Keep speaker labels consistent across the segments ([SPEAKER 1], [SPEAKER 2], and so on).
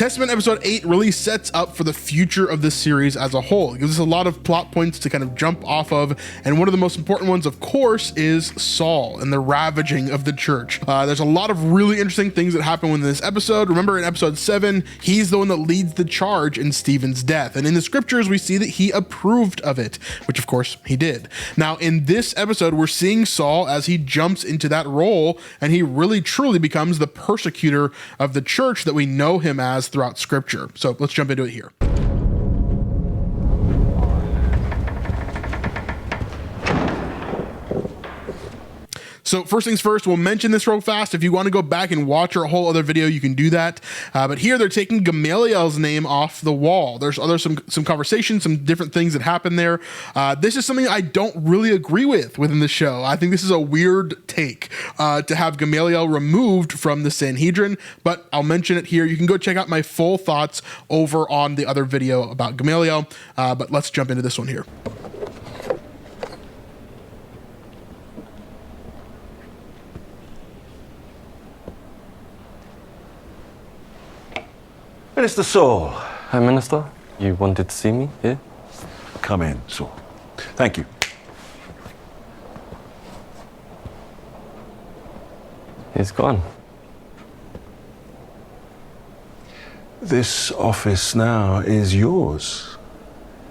[SPEAKER 1] Testament episode 8 really sets up for the future of this series as a whole. It gives us a lot of plot points to kind of jump off of, and one of the most important ones, of course, is Saul and the ravaging of the church. There's a lot of really interesting things that happen in this episode. Remember, in episode 7, he's the one that leads the charge in Stephen's death, and in the scriptures we see that he approved of it, which of course he did. Now in this episode, we're seeing Saul as he jumps into that role, and he really truly becomes the persecutor of the church that we know him as throughout scripture. So let's jump into it here. So first things first, we'll mention this real fast. If you want to go back and watch our whole other video, you can do that. But here they're taking Gamaliel's name off the wall. There's some conversations, some different things that happen there. This is something I don't really agree with within the show. I think this is a weird take to have Gamaliel removed from the Sanhedrin, but I'll mention it here. You can go check out my full thoughts over on the other video about Gamaliel, but let's jump into this one here.
[SPEAKER 2] Minister Saul.
[SPEAKER 3] Hi, Minister. You wanted to see me here?
[SPEAKER 2] Come in, Saul. Thank you.
[SPEAKER 3] He's gone.
[SPEAKER 2] This office now is yours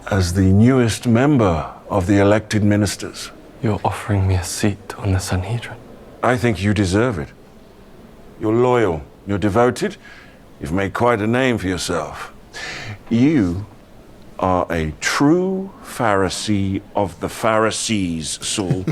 [SPEAKER 2] as the newest member of the elected ministers.
[SPEAKER 3] You're offering me a seat on the Sanhedrin.
[SPEAKER 2] I think you deserve it. You're loyal, you're devoted. You've made quite a name for yourself. You are a true Pharisee of the Pharisees, Saul.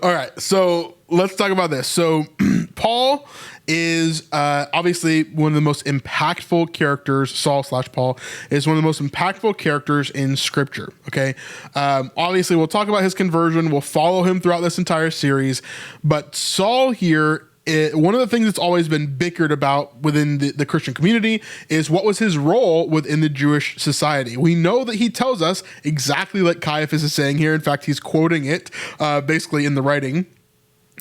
[SPEAKER 1] All right, so let's talk about this. So Paul is obviously one of the most impactful characters. Saul/Paul is one of the most impactful characters in scripture. Okay. Obviously we'll talk about his conversion. We'll follow him throughout this entire series, but Saul here, one of the things that's always been bickered about within the Christian community is what was his role within the Jewish society. We know that he tells us exactly like Caiaphas is saying here. In fact, he's quoting it basically in the writing,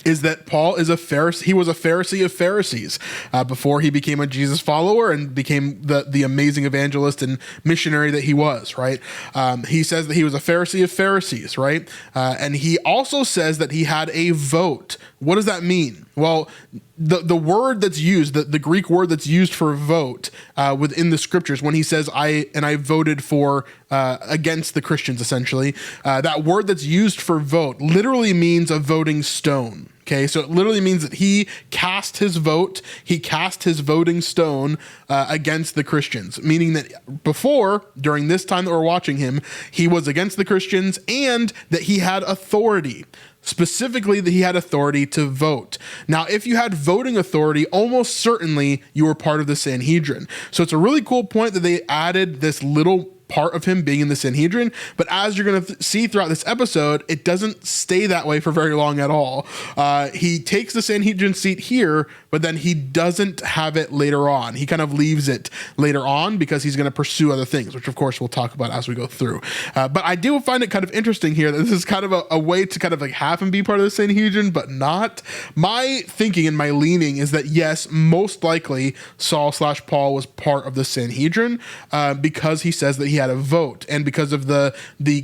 [SPEAKER 1] is that Paul is a Pharisee. He was a Pharisee of Pharisees before he became a Jesus follower and became the amazing evangelist and missionary that he was, right? He says that he was a Pharisee of Pharisees, right? And he also says that he had a vote. What does that mean? Well, the word that's used, the Greek word that's used for vote within the scriptures, when he says, I voted for against the Christians, essentially, that word that's used for vote literally means a voting stone. Okay, so it literally means that he cast his vote, he cast his voting stone against the Christians, meaning that before, during this time that we're watching him, he was against the Christians and that he had authority. Specifically, that he had authority to vote. Now, if you had voting authority, almost certainly you were part of the Sanhedrin. So it's a really cool point that they added this little part of him being in the Sanhedrin, but as you're going to see throughout this episode, it doesn't stay that way for very long at all. He takes the Sanhedrin seat here, but then he doesn't have it later on. He kind of leaves it later on because he's going to pursue other things, which of course we'll talk about as we go through. But I do find it kind of interesting here that this is kind of a way to kind of like have him be part of the Sanhedrin, but not. My thinking and my leaning is that yes, most likely Saul/Paul was part of the Sanhedrin because he says that he had a vote, and because of the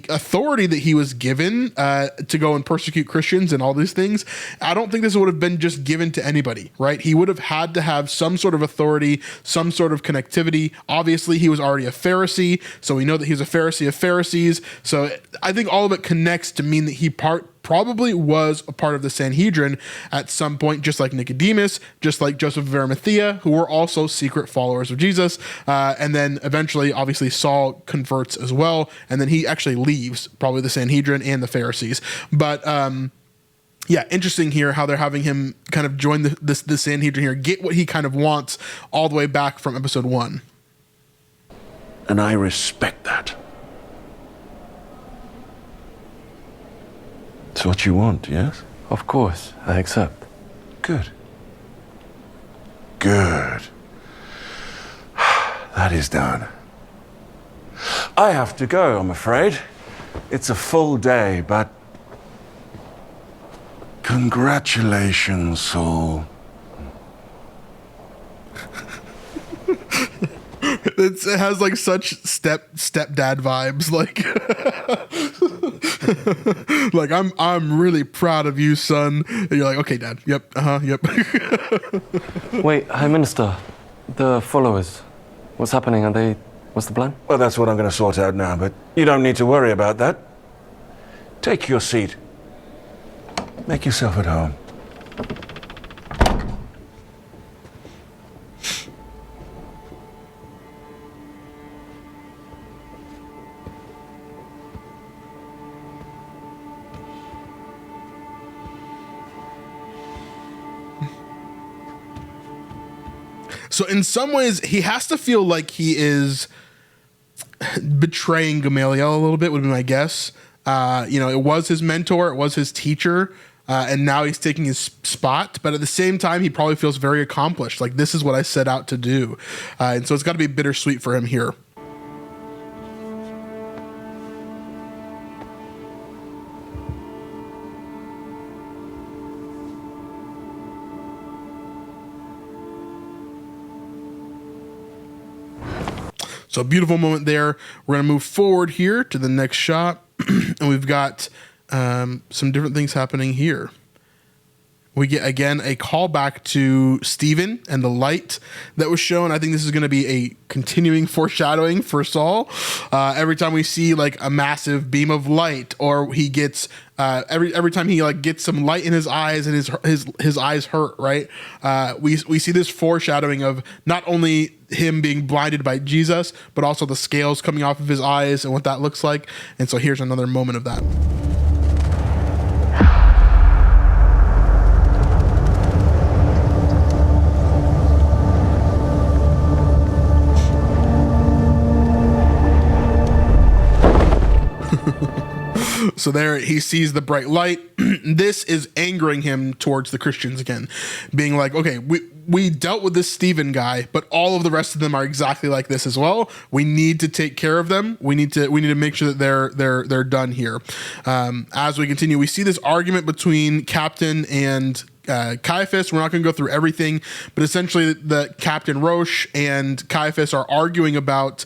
[SPEAKER 1] authority that he was given to go and persecute Christians and all these things. I don't think this would have been just given to anybody, right? He would have had to have some sort of authority, some sort of connectivity. Obviously, he was already a Pharisee, so we know that he was a Pharisee of Pharisees. So I think all of it connects to mean that he probably was a part of the Sanhedrin at some point, just like Nicodemus, just like Joseph of Arimathea, who were also secret followers of Jesus. And then eventually, obviously, Saul converts as well. And then he actually leaves probably the Sanhedrin and the Pharisees. But yeah, interesting here how they're having him kind of join the Sanhedrin here, get what he kind of wants all the way back from episode 1.
[SPEAKER 2] And I respect that. It's what you want, yes?
[SPEAKER 3] Of course, I accept.
[SPEAKER 2] Good. Good. That is done. I have to go, I'm afraid. It's a full day, but congratulations, Saul.
[SPEAKER 1] it has like such stepdad vibes. Like I'm really proud of you, son. And you're like, okay, Dad. Yep. Yep.
[SPEAKER 3] Wait, High Minister, the followers, what's happening? What's the plan?
[SPEAKER 2] Well, that's what I'm going to sort out now, but you don't need to worry about that. Take your seat. Make yourself at home.
[SPEAKER 1] So in some ways, he has to feel like he is betraying Gamaliel a little bit, would be my guess. It was his mentor, it was his teacher, and now he's taking his spot. But at the same time, he probably feels very accomplished. Like, this is what I set out to do. And so it's got to be bittersweet for him here. So a beautiful moment there. We're going to move forward here to the next shot. And we've got some different things happening here. We get, again, a callback to Stephen and the light that was shown. I think this is going to be a continuing foreshadowing for Saul. Every time we see like a massive beam of light, or he gets every time he like gets some light in his eyes and his eyes hurt, right? We see this foreshadowing of not only him being blinded by Jesus, but also the scales coming off of his eyes and what that looks like. And so here's another moment of that. So there he sees the bright light. This is angering him towards the Christians again, being like, okay, we dealt with this Stephen guy, but all of the rest of them are exactly like this as well. We need to take care of them. We need to make sure that they're done here. As we continue, we see this argument between Captain and Caiaphas. We're not going to go through everything, but essentially the Captain Roche and Caiaphas are arguing about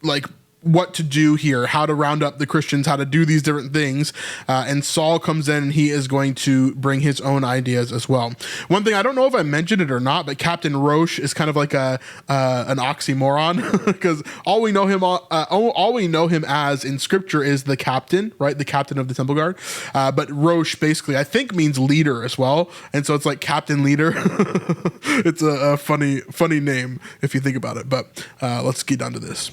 [SPEAKER 1] like what to do here, how to round up the Christians, how to do these different things. And Saul comes in and he is going to bring his own ideas as well. One thing, I don't know if I mentioned it or not, but Captain Roche is kind of like an oxymoron, because all we know him as in scripture is the captain, right? The captain of the temple guard. But Roche basically, I think, means leader as well. And so it's like Captain Leader. It's a funny name if you think about it. But let's get down to this.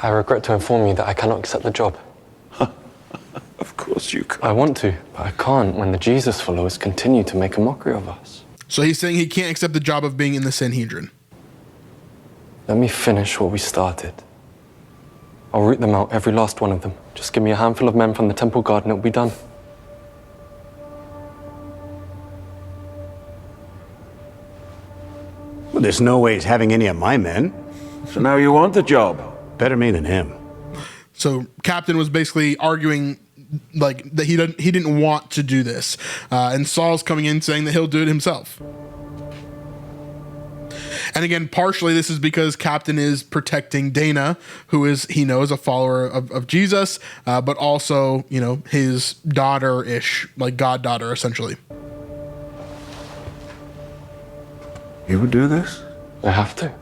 [SPEAKER 3] I regret to inform you that I cannot accept the job.
[SPEAKER 2] Of course you can.
[SPEAKER 3] I want to, but I can't when the Jesus followers continue to make a mockery of us.
[SPEAKER 1] So he's saying he can't accept the job of being in the Sanhedrin.
[SPEAKER 3] Let me finish what we started. I'll root them out, every last one of them. Just give me a handful of men from the temple guard and it'll be done.
[SPEAKER 4] Well, there's no way he's having any of my men.
[SPEAKER 2] So now you want the job?
[SPEAKER 4] Better me than him.
[SPEAKER 1] So Captain was basically arguing like that he didn't want to do this, and Saul's coming in saying that he'll do it himself. And again, partially this is because Captain is protecting Dana, who is, he knows, a follower of Jesus, but also, his daughter-ish, like goddaughter, essentially.
[SPEAKER 2] You would do this?
[SPEAKER 3] I have to.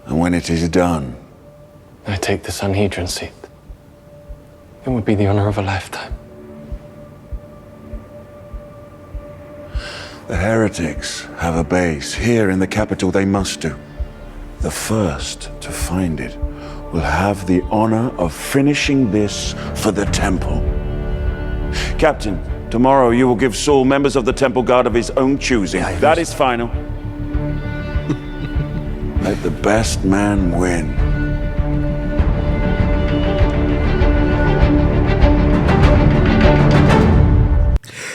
[SPEAKER 2] And when it is done,
[SPEAKER 3] I take the Sanhedrin seat. It would be the honor of a lifetime.
[SPEAKER 2] the heretics have a base here in the capital. They must do. The first to find it will have the honor of finishing this for the temple. Captain, tomorrow you will give Saul members of the temple guard of his own choosing. That is final. Let the best man win.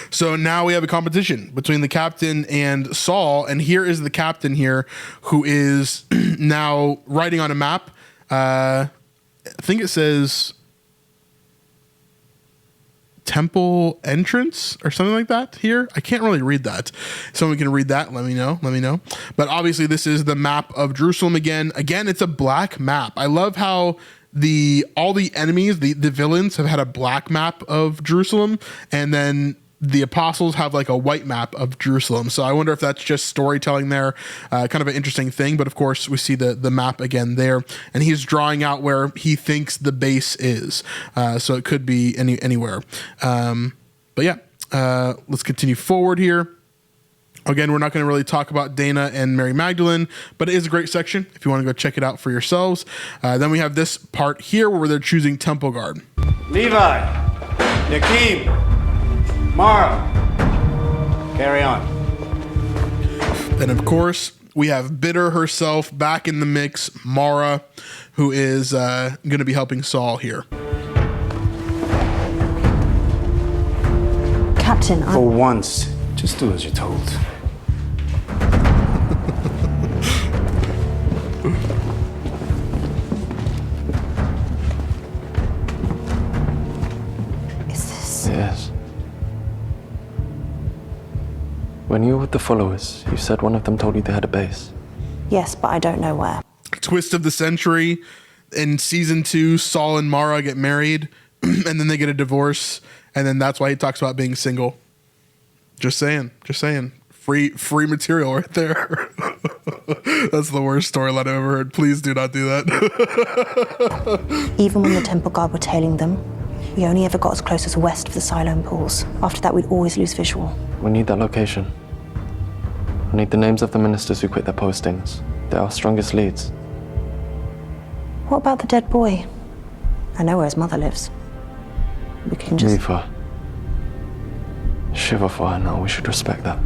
[SPEAKER 1] So now we have a competition between the captain and Saul, and here is the captain here who is now writing on a map. I think it says temple entrance or something like that here. I can't really read that. Someone can read that. Let me know. But obviously this is the map of Jerusalem again. Again, it's a black map. I love how all the enemies, the villains have had a black map of Jerusalem, and then the apostles have like a white map of Jerusalem. So I wonder if that's just storytelling there, kind of an interesting thing. But of course we see the map again there, and he's drawing out where he thinks the base is. So it could be anywhere. But yeah, let's continue forward here. Again, we're not going to really talk about Dana and Mary Magdalene, but it is a great section if you want to go check it out for yourselves. Then we have this part here where they're choosing temple guard.
[SPEAKER 4] Levi, Yakim, Mara, carry on.
[SPEAKER 1] Then, of course, we have Bitter herself back in the mix, Mara, who is going to be helping Saul here.
[SPEAKER 5] Captain,
[SPEAKER 4] For once, just do as you're told.
[SPEAKER 5] Is this...
[SPEAKER 3] Yes. When you were with the followers, you said one of them told you they had a base.
[SPEAKER 5] Yes, but I don't know where.
[SPEAKER 1] Twist of the century. In season 2, Saul and Mara get married, and then they get a divorce, and then that's why he talks about being single. Just saying. Free material right there. That's the worst storyline I've ever heard. Please do not do that.
[SPEAKER 5] Even when the temple guard were tailing them, we only ever got as close as west of the Siloam pools. After that, we'd always lose visual.
[SPEAKER 3] We need that location. We need the names of the ministers who quit their postings. They're our strongest leads.
[SPEAKER 5] What about the dead boy? I know where his mother lives. We can just...
[SPEAKER 3] Leave her. Shiver for her now. We should respect that.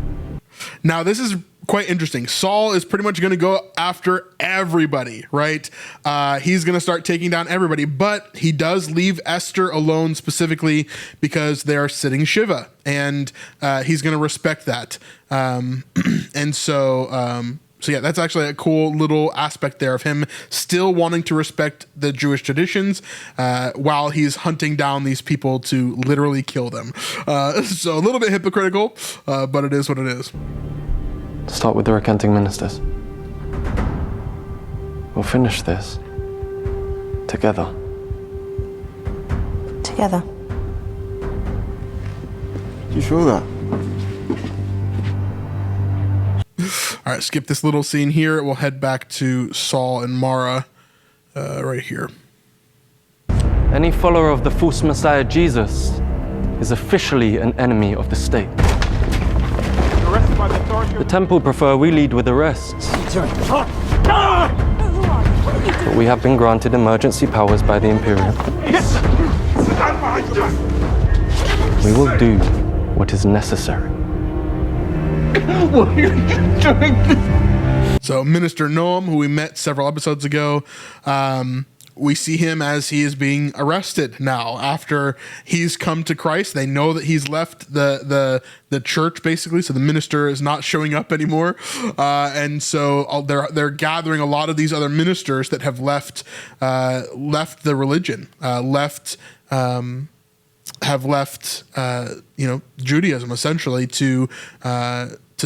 [SPEAKER 1] Now, this is quite interesting. Saul is pretty much going to go after everybody, right? He's going to start taking down everybody, but he does leave Esther alone specifically because they are sitting Shiva, and he's going to respect that. And so yeah, that's actually a cool little aspect there of him still wanting to respect the Jewish traditions while he's hunting down these people to literally kill them. So a little bit hypocritical, but it is what it is.
[SPEAKER 3] Start with the recanting ministers. We'll finish this together.
[SPEAKER 5] Together.
[SPEAKER 4] You sure that?
[SPEAKER 1] All right, skip this little scene here. We'll head back to Saul and Mara right here.
[SPEAKER 3] Any follower of the false Messiah Jesus is officially an enemy of the state. The temple prefer we lead with arrests. But we have been granted emergency powers by the Imperium. We will do what is necessary.
[SPEAKER 1] So Minister Noam, who we met several episodes ago, we see him as he is being arrested now after he's come to Christ. They know that he's left the church, basically, so the minister is not showing up anymore, and so they're gathering a lot of these other ministers that have left the religion, have left Judaism essentially to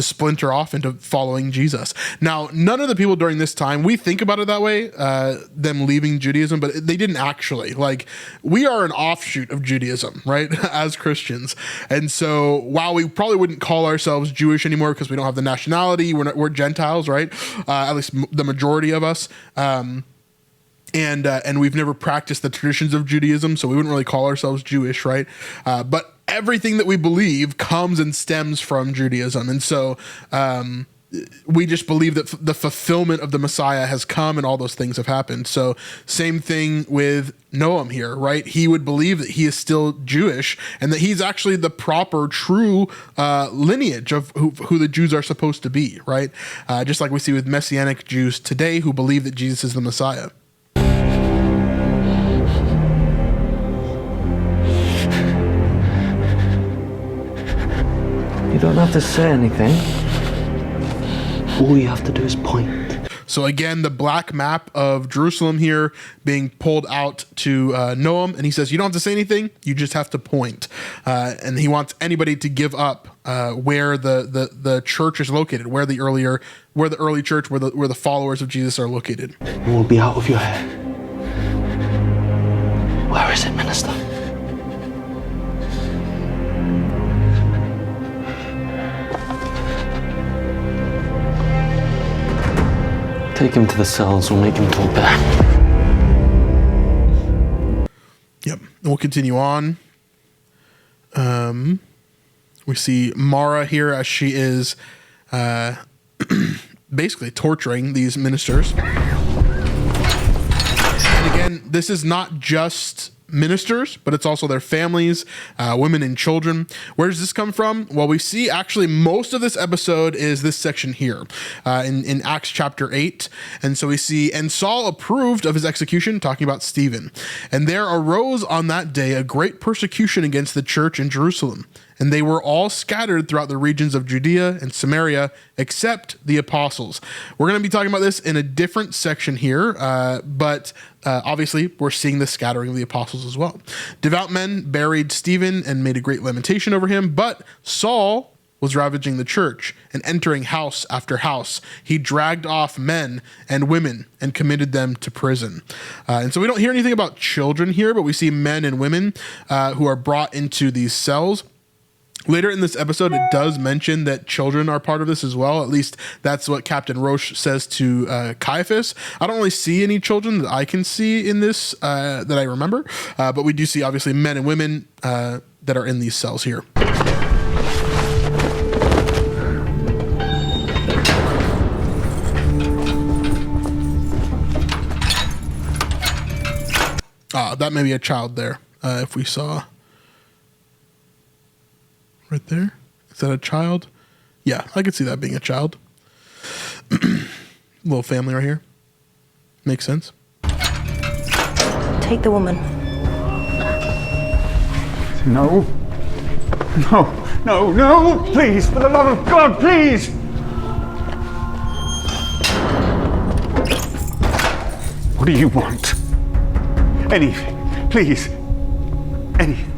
[SPEAKER 1] splinter off into following Jesus. Now, none of the people during this time, we think about it that way, them leaving Judaism, but they didn't actually. Like, we are an offshoot of Judaism, right, as Christians. And so while we probably wouldn't call ourselves Jewish anymore because we don't have the nationality, we're Gentiles, right? At least the majority of us. And we've never practiced the traditions of Judaism, so we wouldn't really call ourselves Jewish, right? But everything that we believe comes and stems from Judaism. And so we just believe that the fulfillment of the Messiah has come and all those things have happened. So same thing with Noam here, right? He would believe that he is still Jewish and that he's actually the proper, true lineage of who the Jews are supposed to be, right? Just like we see with Messianic Jews today who believe that Jesus is the Messiah. You
[SPEAKER 3] don't have to say anything. All you have to do is point.
[SPEAKER 1] So again, the black map of Jerusalem here being pulled out to Noam, and he says, you don't have to say anything, you just have to point. And he wants anybody to give up where the church is located, where the early church, where the followers of Jesus are located.
[SPEAKER 6] It will be out of your hair. Where is it, minister?
[SPEAKER 3] Take him to the cells, we'll make him talk there.
[SPEAKER 1] Yep. And we'll continue on. We see Mara here as she is basically torturing these ministers. And again, this is not just ministers, but it's also their families, women and children. Where does this come from? Well, we see actually most of this episode is this section here in Acts chapter 8. And so we see, and Saul approved of his execution, talking about Stephen. And there arose on that day a great persecution against the church in Jerusalem. And they were all scattered throughout the regions of Judea and Samaria, except the apostles. We're going to be talking about this in a different section here, but obviously we're seeing the scattering of the apostles as well. Devout men buried Stephen and made a great lamentation over him, but Saul was ravaging the church and entering house after house. He dragged off men and women and committed them to prison. And so we don't hear anything about children here, but we see men and women who are brought into these cells. Later in this episode, it does mention that children are part of this as well. At least that's what Captain Roche says to Caiaphas. I don't really see any children that I can see in this that I remember, but we do see obviously men and women that are in these cells here. That may be a child there, if we saw. Right there. Is that a child? Yeah, I could see that being a child. Little family right here. Makes sense.
[SPEAKER 5] Take the woman.
[SPEAKER 4] No. No, no, no! Please, for the love of God, please! What do you want? Anything, please. Anything.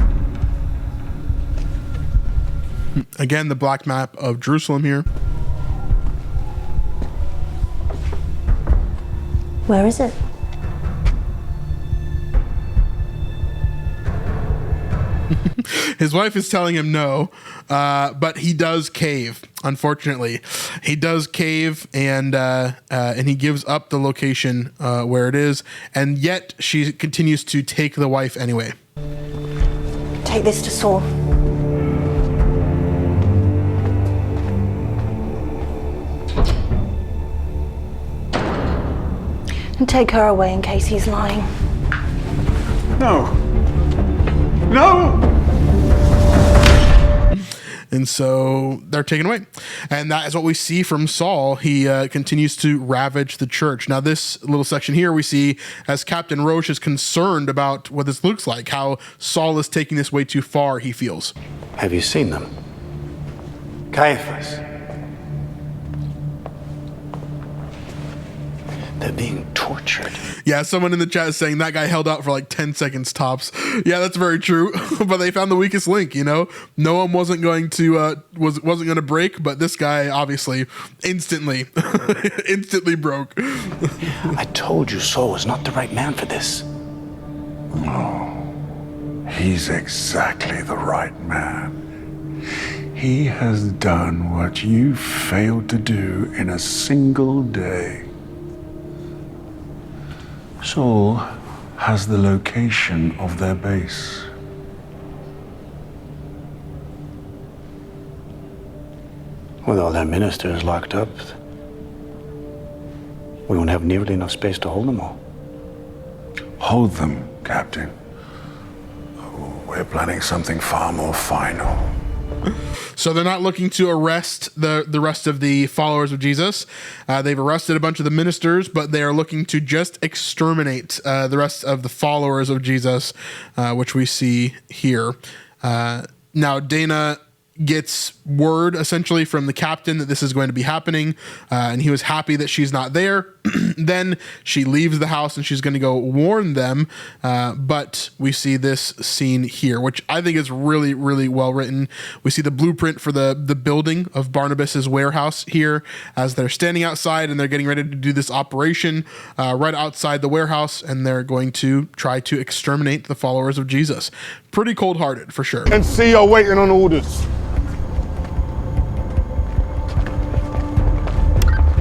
[SPEAKER 1] Again, the black map of Jerusalem here.
[SPEAKER 5] Where is it?
[SPEAKER 1] His wife is telling him no, but he does cave. Unfortunately, he does cave, and he gives up the location where it is, and yet she continues to take the wife anyway.
[SPEAKER 5] Take this to Saul. And take her away in case he's lying.
[SPEAKER 4] No. No!
[SPEAKER 1] And so they're taken away. And that is what we see from Saul. He continues to ravage the church. Now, this little section here we see as Captain Roche is concerned about what this looks like, how Saul is taking this way too far, he feels.
[SPEAKER 4] Have you seen them? Caiaphas. They're being tortured.
[SPEAKER 1] Yeah, someone in the chat is saying that guy held out for like 10 seconds tops. Yeah, that's very true. But they found the weakest link, you know? No one wasn't going to wasn't going to break, but this guy obviously instantly broke.
[SPEAKER 4] I told you Saul was not the right man for this.
[SPEAKER 2] He's exactly the right man. He has done what you failed to do in a single day. Saul has the location of their base.
[SPEAKER 4] With all their ministers locked up, we won't have nearly enough space to hold them all.
[SPEAKER 2] Hold them, Captain. We're planning something far more final.
[SPEAKER 1] So they're not looking to arrest the rest of the followers of Jesus. They've arrested a bunch of the ministers, but they are looking to just exterminate the rest of the followers of Jesus, which we see here. Now, Dana, gets word essentially from the captain that this is going to be happening, and he was happy that she's not there. Then she leaves the house and she's going to go warn them, but we see this scene here, which I think is really, really well written. We see the blueprint for the building of Barnabas's warehouse here as they're standing outside and they're getting ready to do this operation right outside the warehouse, and they're going to try to exterminate the followers of Jesus. Pretty cold-hearted for sure.
[SPEAKER 4] And see you're waiting on orders.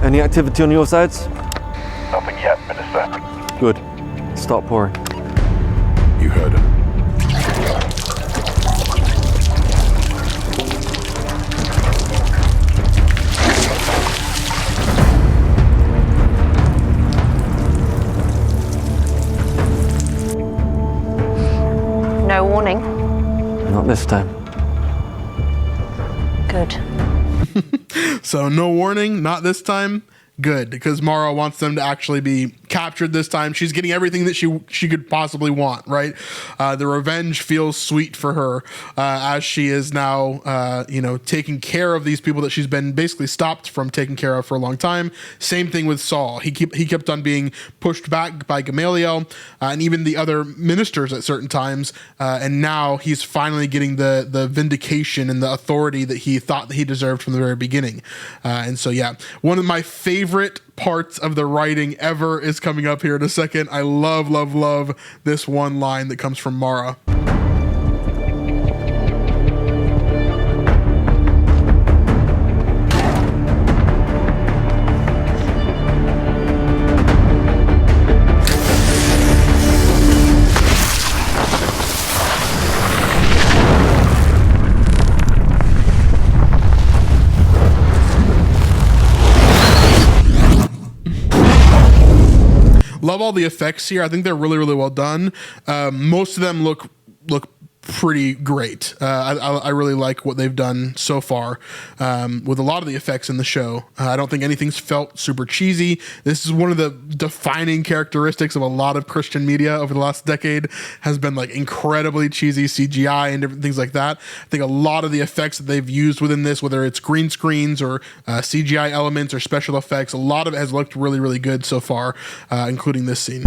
[SPEAKER 3] Any activity on your sides?
[SPEAKER 7] Nothing yet, Minister.
[SPEAKER 3] Good. Start pouring.
[SPEAKER 2] You heard her.
[SPEAKER 5] No warning.
[SPEAKER 3] Not this time.
[SPEAKER 5] Good.
[SPEAKER 1] So no warning, not this time. Good, because Mara wants them to actually be captured this time. She's getting everything that she could possibly want, right? The revenge feels sweet for her as she is now, taking care of these people that she's been basically stopped from taking care of for a long time. Same thing with Saul. He kept on being pushed back by Gamaliel and even the other ministers at certain times, and now he's finally getting the vindication and the authority that he thought that he deserved from the very beginning. And so, yeah, one of my favorite parts of the writing ever is coming up here in a second. I love, love, love this one line that comes from Mara. Love all the effects here. I think they're really, really well done. Most of them look pretty great. I really like what they've done so far with a lot of the effects in the show. I don't think anything's felt super cheesy. This is one of the defining characteristics of a lot of Christian media over the last decade, has been like incredibly cheesy CGI and different things like that. I think a lot of the effects that they've used within this, whether it's green screens or CGI elements or special effects, a lot of it has looked really, really good so far, including this scene.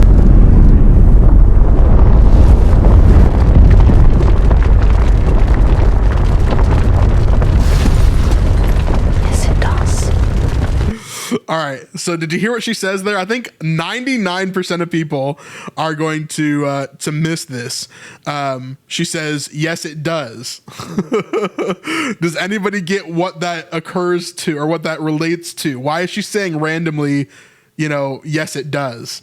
[SPEAKER 1] All right. So did you hear what she says there? I think 99% of people are going to miss this. She says, "Yes, it does." Does anybody get what that occurs to or what that relates to? Why is she saying randomly, "Yes, it does"?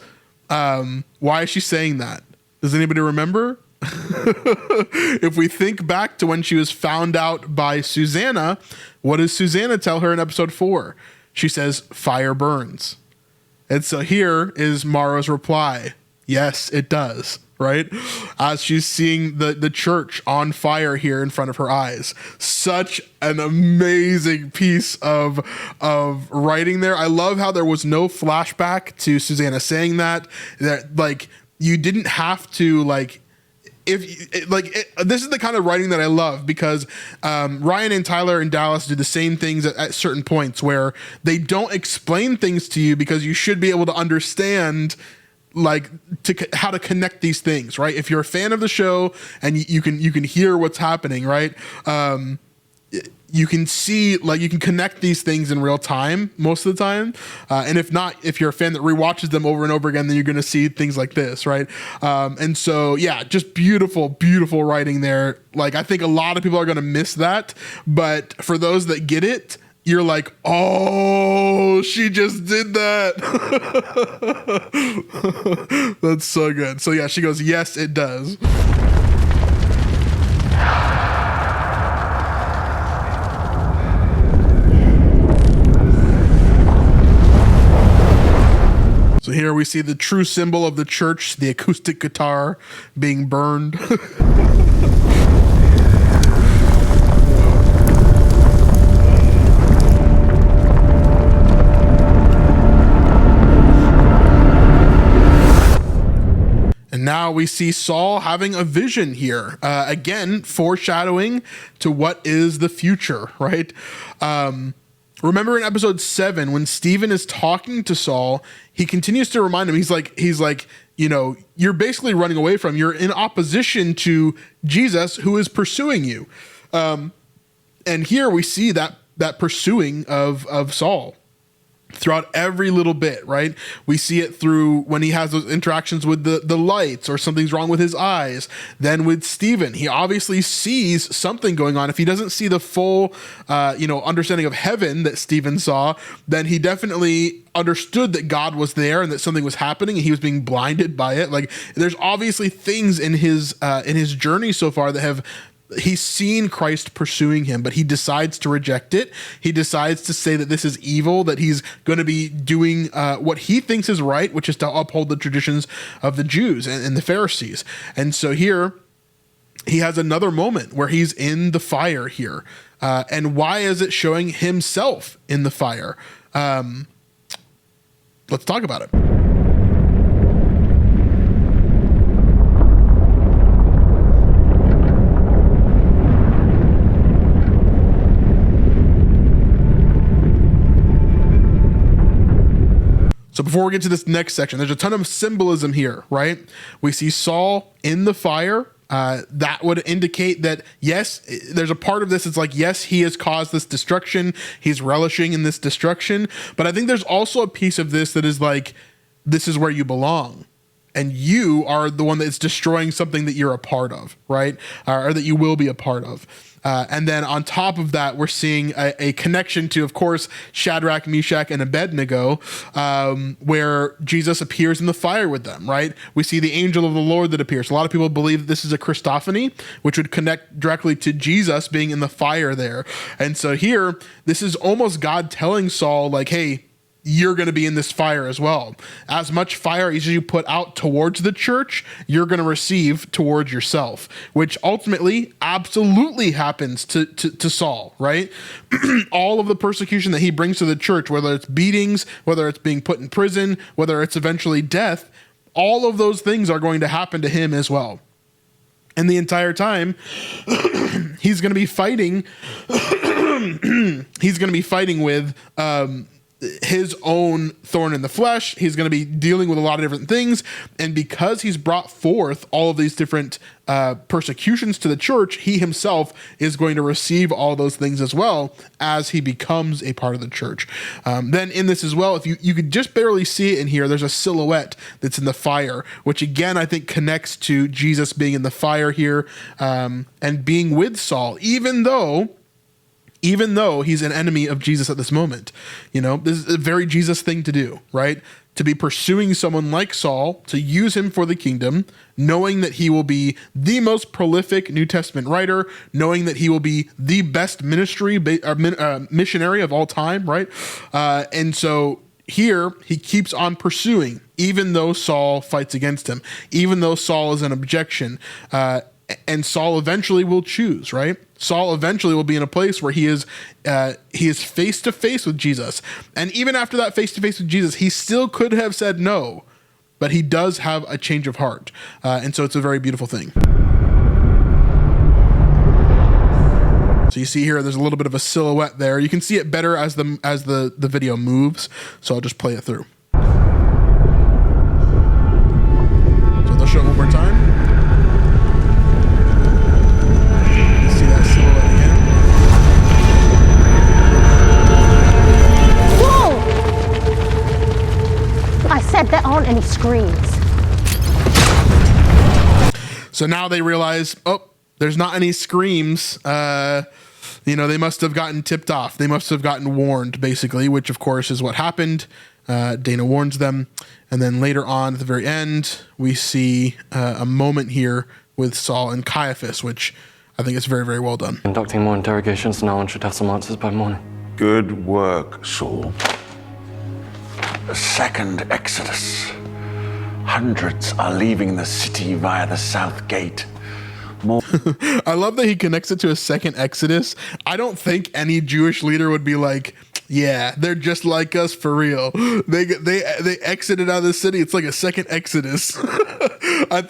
[SPEAKER 1] Why is she saying that? Does anybody remember? If we think back to when she was found out by Susanna, what does Susanna tell her in episode 4? She says, "Fire burns." And so here is Mara's reply. Yes, it does, right? As she's seeing the church on fire here in front of her eyes. Such an amazing piece of writing there. I love how there was no flashback to Susanna saying that like, you didn't have to this is the kind of writing that I love, because Ryan and Tyler and Dallas do the same things at certain points where they don't explain things to you because you should be able to understand how to connect these things, right? If you're a fan of the show and you can hear what's happening, right? You can see, you can connect these things in real time most of the time. And if not, if you're a fan that rewatches them over and over again, then you're going to see things like this, right? And so, yeah, just beautiful, beautiful writing there. I think a lot of people are going to miss that. But for those that get it, you're like, oh, she just did that. That's so good. So, yeah, she goes, "Yes, it does." So here we see the true symbol of the church, the acoustic guitar being burned. And now we see Saul having a vision here, again foreshadowing to what is the future, right? Remember in episode 7 when Stephen is talking to Saul, he continues to remind him, he's like, you know, you're basically running away from, you're in opposition to Jesus who is pursuing you. And here we see that pursuing of Saul throughout every little bit, right? We see it through when he has those interactions with the lights, or something's wrong with his eyes. Then with Stephen, he obviously sees something going on. If he doesn't see the full, understanding of heaven that Stephen saw, then he definitely understood that God was there and that something was happening, and he was being blinded by it. Like, there's obviously things in his journey so far that he's seen Christ pursuing him, but he decides to reject it. He decides to say that this is evil, that he's going to be doing what he thinks is right, which is to uphold the traditions of the Jews and the Pharisees. And so here he has another moment where he's in the fire here. And why is it showing himself in the fire? Let's talk about it. So before we get to this next section, there's a ton of symbolism here, right? We see Saul in the fire. That would indicate that, yes, there's a part of this. It's like, yes, he has caused this destruction. He's relishing in this destruction. But I think there's also a piece of this that is like, this is where you belong. And you are the one that's destroying something that you're a part of, right? Or that you will be a part of. And then on top of that, we're seeing a connection to, of course, Shadrach, Meshach, and Abednego, where Jesus appears in the fire with them, right? We see the angel of the Lord that appears. A lot of people believe that this is a Christophany, which would connect directly to Jesus being in the fire there. And so here, this is almost God telling Saul, like, hey, you're going to be in this fire as well. As much fire as you put out towards the church, you're going to receive towards yourself, which ultimately absolutely happens to Saul, right? All of the persecution that he brings to the church, whether it's beatings, whether it's being put in prison, whether it's eventually death, all of those things are going to happen to him as well. And the entire time, he's going to be fighting. He's going to be fighting with his own thorn in the flesh. He's going to be dealing with a lot of different things. And because he's brought forth all of these different persecutions to the church, he himself is going to receive all those things as well as he becomes a part of the church. Then in this as well, if you could just barely see it in here, there's a silhouette that's in the fire, which again, I think connects to Jesus being in the fire here, and being with Saul, even though he's an enemy of Jesus at this moment. You know, this is a very Jesus thing to do, right? To be pursuing someone like Saul, to use him for the kingdom, knowing that he will be the most prolific New Testament writer, knowing that he will be the best missionary of all time, right? And so here he keeps on pursuing, even though Saul fights against him, even though Saul is an objection, and Saul eventually will choose, right? Saul eventually will be in a place where he is face to face with Jesus. And even after that face to face with Jesus, he still could have said no, but he does have a change of heart. And so it's a very beautiful thing. So you see here, there's a little bit of a silhouette there. You can see it better as the video moves. So I'll just play it through. So they'll show it one more time.
[SPEAKER 8] I said there aren't any screens.
[SPEAKER 1] So now they realize, oh, there's not any screams. They must have gotten tipped off. They must have gotten warned, basically, which of course is what happened. Dana warns them. And then later on at the very end, we see a moment here with Saul and Caiaphas, which I think is very, very well done.
[SPEAKER 3] Conducting more interrogations, no one should have some answers by morning.
[SPEAKER 2] Good work, Saul. A second exodus. Hundreds are leaving the city via the south gate. More.
[SPEAKER 1] I love that he connects it to a second exodus. I don't think any Jewish leader would be like, yeah, they're just like us for real. They exited out of the city. It's like a second exodus. I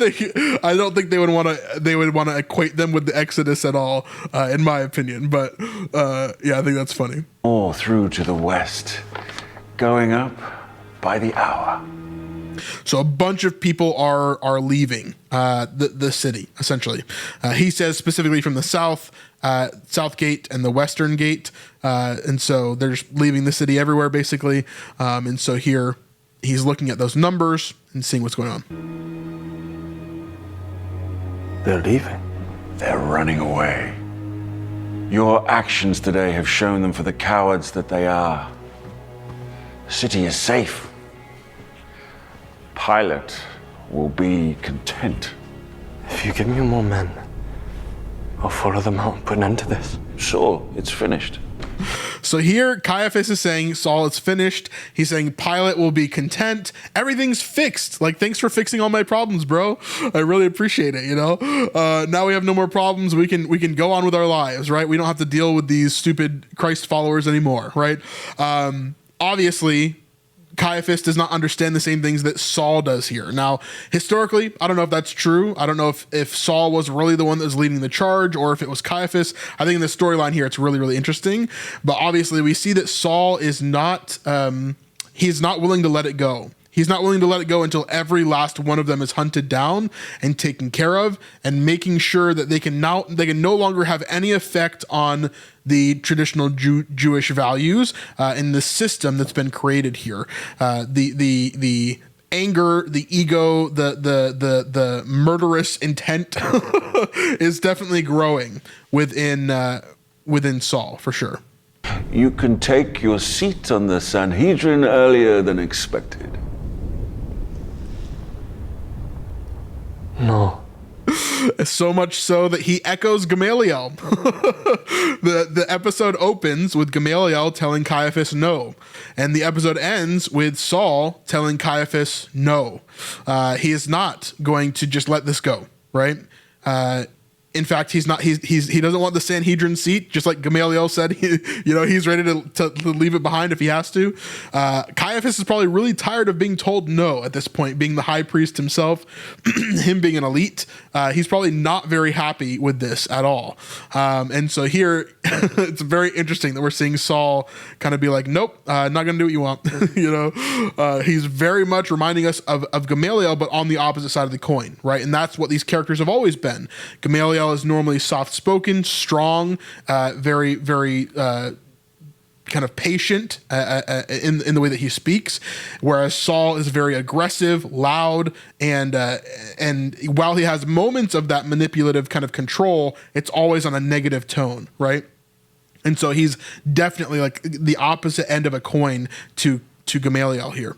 [SPEAKER 1] don't think they would want to equate them with the Exodus at all, in my opinion. But yeah, I think that's funny.
[SPEAKER 2] Or through to the west, going up by the hour.
[SPEAKER 1] So a bunch of people are leaving the city, essentially. He says specifically from the south gate and the western gate. And so they're just leaving the city everywhere, basically. And so here he's looking at those numbers and seeing what's going on.
[SPEAKER 3] They're leaving.
[SPEAKER 2] They're running away. Your actions today have shown them for the cowards that they are. The city is safe. Pilate will be content.
[SPEAKER 3] If you give me more men, I'll follow them out and put an end to this.
[SPEAKER 2] Sure, it's finished.
[SPEAKER 1] So here, Caiaphas is saying, Saul, it's finished. He's saying Pilate will be content. Everything's fixed. Like, thanks for fixing all my problems, bro. I really appreciate it, you know? Now we have no more problems. We can go on with our lives, right? We don't have to deal with these stupid Christ followers anymore, right? Obviously, Caiaphas does not understand the same things that Saul does here. Now, historically, I don't know if that's true. I don't know if Saul was really the one that was leading the charge or if it was Caiaphas. I think in the storyline here, it's really, really interesting. But obviously, we see that Saul is not, he's not willing to let it go. He's not willing to let it go until every last one of them is hunted down and taken care of, and making sure that they can no longer have any effect on the traditional Jewish values in the system that's been created here. The anger, the ego, the murderous intent is definitely growing within Saul, for sure.
[SPEAKER 2] You can take your seat on the Sanhedrin earlier than expected.
[SPEAKER 3] No.
[SPEAKER 1] So much so that he echoes Gamaliel. The episode opens with Gamaliel telling Caiaphas no. And the episode ends with Saul telling Caiaphas no. He is not going to just let this go, right? In fact, he doesn't want the Sanhedrin seat, just like Gamaliel said. He's ready to leave it behind if he has to. Caiaphas is probably really tired of being told no at this point, being the high priest himself, him being an elite. He's probably not very happy with this at all. And so here, it's very interesting that we're seeing Saul kind of be like, nope, not going to do what you want. He's very much reminding us of Gamaliel, but on the opposite side of the coin, right? And that's what these characters have always been. Gamaliel is normally soft-spoken, strong, very, very kind of patient in the way that he speaks, whereas Saul is very aggressive, loud, and while he has moments of that manipulative kind of control, it's always on a negative tone, right? And so he's definitely like the opposite end of a coin to Gamaliel here.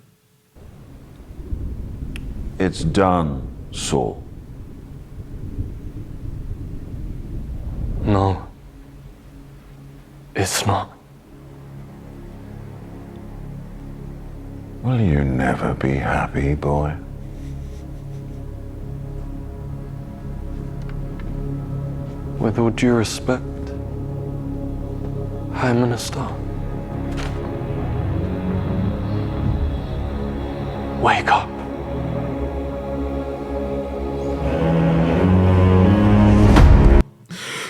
[SPEAKER 2] It's done, Saul.
[SPEAKER 3] No. It's not.
[SPEAKER 2] Will you never be happy, boy?
[SPEAKER 3] With all due respect, High Minister, wake up.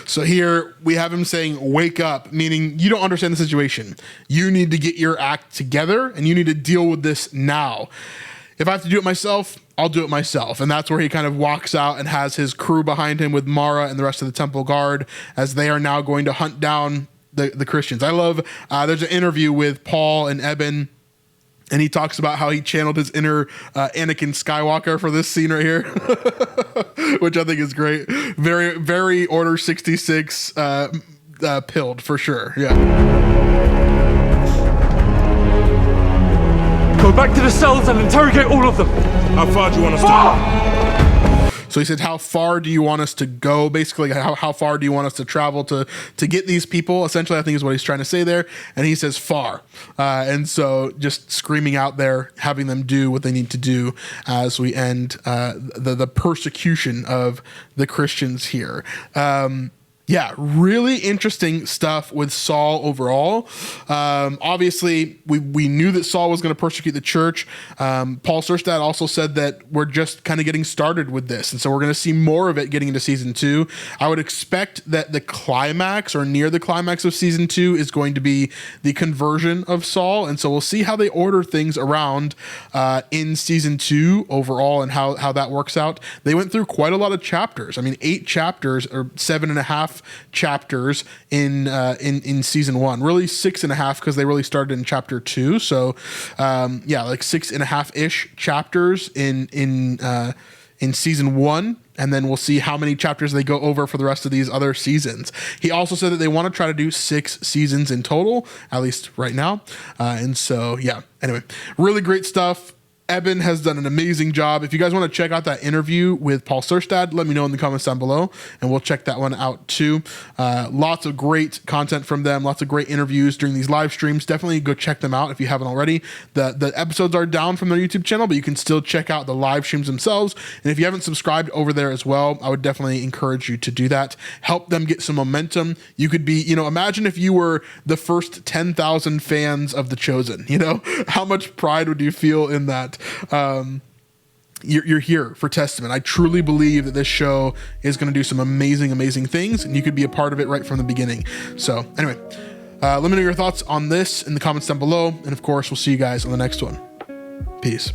[SPEAKER 1] So here we have him saying, wake up, meaning you don't understand the situation. You need to get your act together and you need to deal with this now. If I have to do it myself, I'll do it myself. And that's where he kind of walks out and has his crew behind him with Mara and the rest of the temple guard as they are now going to hunt down the Christians. I love, there's an interview with Paul and Eben, and he talks about how he channeled his inner Anakin Skywalker for this scene right here, which I think is great. Very, very Order 66 pilled for sure. Yeah.
[SPEAKER 3] Go back to the cells and interrogate all of them.
[SPEAKER 7] How far do you want us to?
[SPEAKER 1] So he said, how far do you want us to go? Basically, how far do you want us to travel to get these people? Essentially, I think is what he's trying to say there. And he says far. And so just screaming out there, having them do what they need to do as we end the persecution of the Christians here. yeah, really interesting stuff with Saul overall. Obviously, we knew that Saul was going to persecute the church. Paul Sørstad also said that we're just kind of getting started with this. And so we're going to see more of it getting into season 2. I would expect that the climax or near the climax of season 2 is going to be the conversion of Saul. And so we'll see how they order things around in season 2 overall and how that works out. They went through quite a lot of chapters. I mean, 8 chapters or 7.5 chapters in season 1, really 6.5 because they really started in chapter 2. So yeah, like 6.5-ish chapters in season 1, and then we'll see how many chapters they go over for the rest of these other seasons. He also said that they want to try to do 6 seasons in total, at least right now. And so yeah, anyway, really great stuff. Eben has done an amazing job. If you guys want to check out that interview with Paul Sørstad, let me know in the comments down below, and we'll check that one out too. Lots of great content from them, lots of great interviews during these live streams. Definitely go check them out if you haven't already. The episodes are down from their YouTube channel, but you can still check out the live streams themselves. And if you haven't subscribed over there as well, I would definitely encourage you to do that. Help them get some momentum. You could be, imagine if you were the first 10,000 fans of The Chosen, how much pride would you feel in that? You're here for Testament. I truly believe that this show is going to do some amazing things, and you could be a part of it right from the beginning. So anyway, let me know your thoughts on this in the comments down below. And of course, we'll see you guys on the next one. Peace.